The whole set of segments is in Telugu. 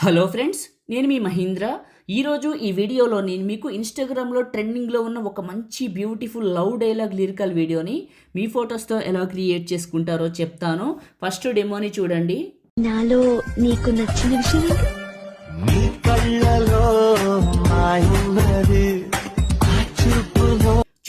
హలో ఫ్రెండ్స్, నేను మీ మహీంద్ర. ఈరోజు ఈ వీడియోలో నేను మీకు ఇన్స్టాగ్రామ్లో ట్రెండింగ్లో ఉన్న ఒక మంచి బ్యూటిఫుల్ లవ్ డైలాగ్ లిరికల్ వీడియోని మీ ఫొటోస్తో ఎలా క్రియేట్ చేసుకుంటారో చెప్తాను. ఫస్ట్ డెమోని చూడండి. నాలో నీకు నచ్చిన విషయం ఏంటి? నీ కళ్ళలో మాయున్నది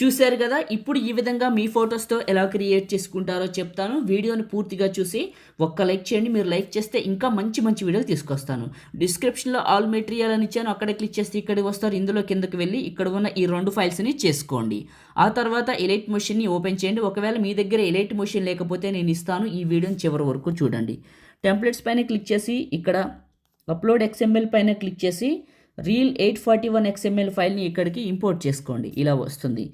చూశారు కదా. ఇప్పుడు ఈ విధంగా మీ ఫొటోస్తో ఎలా క్రియేట్ చేసుకుంటారో చెప్తాను. వీడియోని పూర్తిగా చూసి ఒక్క లైక్ చేయండి. మీరు లైక్ చేస్తే ఇంకా మంచి మంచి వీడియోలు తీసుకొస్తాను. డిస్క్రిప్షన్లో ఆల్ మెటీరియల్ అని ఇచ్చాను, అక్కడ క్లిక్ చేస్తే ఇక్కడికి వస్తారు. ఇందులో కిందకి వెళ్ళి ఇక్కడ ఉన్న ఈ 2 ఫైల్స్ని చేసుకోండి. ఆ తర్వాత ఎలైట్ మోషన్ని ఓపెన్ చేయండి. ఒకవేళ మీ దగ్గర ఎలైట్ మోషన్ లేకపోతే నేను ఇస్తాను. ఈ వీడియోని చివరి వరకు చూడండి. టెంప్లెట్స్ పైన క్లిక్ చేసి ఇక్కడ అప్లోడ్ XML పైన క్లిక్ చేసి రీల్ 841 XML ఫైల్ని ఇక్కడికి ఇంపోర్ట్ చేసుకోండి. ఇలా వస్తుంది.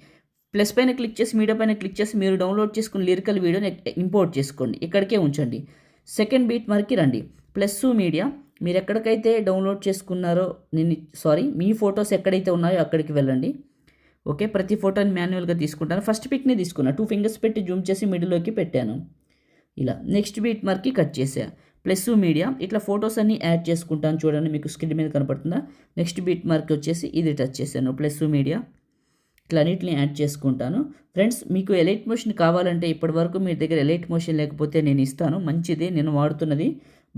ప్లస్ పైన క్లిక్ చేసి మీడియా పైన క్లిక్ చేసి మీరు డౌన్లోడ్ చేసుకున్న లిరికల్ వీడియోని ఇంపోర్ట్ చేసుకోండి. ఇక్కడికే ఉంచండి. సెకండ్ బీట్ మార్క్కి రండి. ప్లస్ మీడియా మీరు ఎక్కడికైతే డౌన్లోడ్ చేసుకున్నారో మీ ఫొటోస్ ఎక్కడైతే ఉన్నాయో అక్కడికి వెళ్ళండి. ఓకే, ప్రతి ఫోటోని మాన్యువల్గా తీసుకుంటాను. ఫస్ట్ పిక్ని తీసుకున్నా, 2 ఫింగర్స్ పెట్టి జూమ్ చేసి మిడిల్లోకి పెట్టాను. ఇలా నెక్స్ట్ బీట్ మార్క్కి కట్ చేసా. ప్లస్ మీడియా ఇట్లా ఫొటోస్ అన్ని యాడ్ చేసుకుంటాను. చూడండి, మీకు స్క్రీన్ మీద కనపడుతుందా? నెక్స్ట్ బీట్ మార్క్ వచ్చేసి ఇది టచ్ చేశాను. ప్లస్ మీడియా ఇట్లా అన్నిటిని యాడ్ చేసుకుంటాను. ఫ్రెండ్స్, మీకు ఎలైట్ మోషన్ కావాలంటే ఇప్పటివరకు మీ దగ్గర ఎలైట్ మోషన్ లేకపోతే నేను ఇస్తాను. మంచిది, నేను వాడుతున్నది,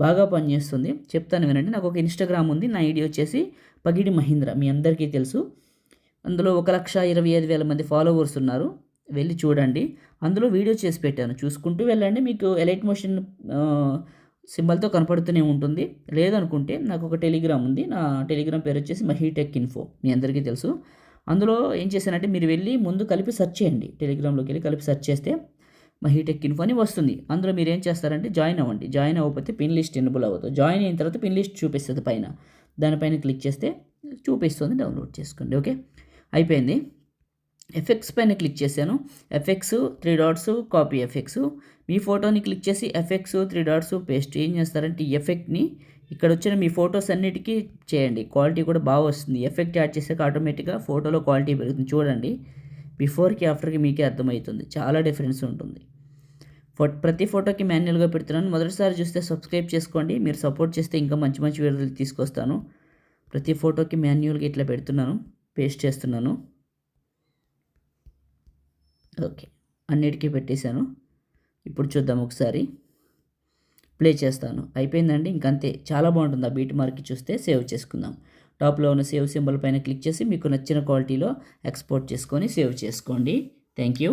బాగా పనిచేస్తుంది. చెప్తాను వినండి. నాకు ఒక ఇన్స్టాగ్రామ్ ఉంది. నా ఐడి వచ్చేసి పగిడి మహీంద్ర, మీ అందరికీ తెలుసు. అందులో 1,25,000 మంది ఫాలోవర్స్ ఉన్నారు. వెళ్ళి చూడండి. అందులో వీడియో చేసి పెట్టాను, చూసుకుంటూ వెళ్ళండి. మీకు ఎలైట్ మోషన్ సింబల్తో కనపడుతూనే ఉంటుంది. లేదనుకుంటే నాకు ఒక టెలిగ్రామ్ ఉంది. నా టెలిగ్రామ్ పేరు వచ్చేసి మహీటెక్ ఇన్ఫో, మీ అందరికీ తెలుసు. అందులో ఏం చేశానంటే మీరు వెళ్ళి ముందు కలిపి సెర్చ్ చేయండి. టెలిగ్రామ్లోకి వెళ్ళి కలిపి సెర్చ్ చేస్తే మహీటెక్ ఇన్ఫో అని వస్తుంది. అందులో మీరు ఏం చేస్తారంటే జాయిన్ అవ్వండి. జాయిన్ అవ్వకపోతే పిన్ లిస్ట్ ఎనేబుల్ అవ్వదు. జాయిన్ అయిన తర్వాత పిన్ లిస్ట్ చూపిస్తుంది పైన. దానిపైన క్లిక్ చేస్తే చూపిస్తుంది, డౌన్లోడ్ చేసుకోండి. ఓకే, అయిపోయింది. ఎఫెక్ట్స్ పైన క్లిక్ చేశాను. Effects 3 dots, copy effects. మీ ఫోటోని క్లిక్ చేసి ఎఫెక్ట్స్ 3 డాట్స్ పేస్ట్. ఏం చేస్తారంటే ఈ ఎఫెక్ట్ని ఇక్కడ వచ్చిన మీ ఫొటోస్ అన్నిటికీ చేయండి. క్వాలిటీ కూడా బాగా వస్తుంది. ఎఫెక్ట్ యాడ్ చేసాక ఆటోమేటిక్గా ఫోటోలో క్వాలిటీ పెరుగుతుంది. చూడండి, బిఫోర్కి ఆఫ్టర్కి మీకే అర్థమవుతుంది. చాలా డిఫరెన్స్ ఉంటుంది. ప్రతి ఫోటోకి మాన్యువల్గా పెడుతున్నాను. మొదటిసారి చూస్తే సబ్స్క్రైబ్ చేసుకోండి. మీరు సపోర్ట్ చేస్తే ఇంకా మంచి మంచి వీడియోలు తీసుకొస్తాను. ప్రతి ఫోటోకి మాన్యువల్గా ఇట్లా పెడుతున్నాను, పేస్ట్ చేస్తున్నాను. ఓకే, అన్నిటికీ పెట్టేశాను. ఇప్పుడు చూద్దాం ఒకసారి. ప్లే చేస్తాను. అయిపోయిందండి, ఇంకంతే. చాలా బాగుంటుంది. ఆ బీట్ మార్క్ చూస్తే సేవ్ చేసుకుందాం. టాప్లో ఉన్న సేవ్ సింబల్ పైన క్లిక్ చేసి మీకు నచ్చిన క్వాలిటీలో ఎక్స్పోర్ట్ చేసుకొని సేవ్ చేసుకోండి. Thank you.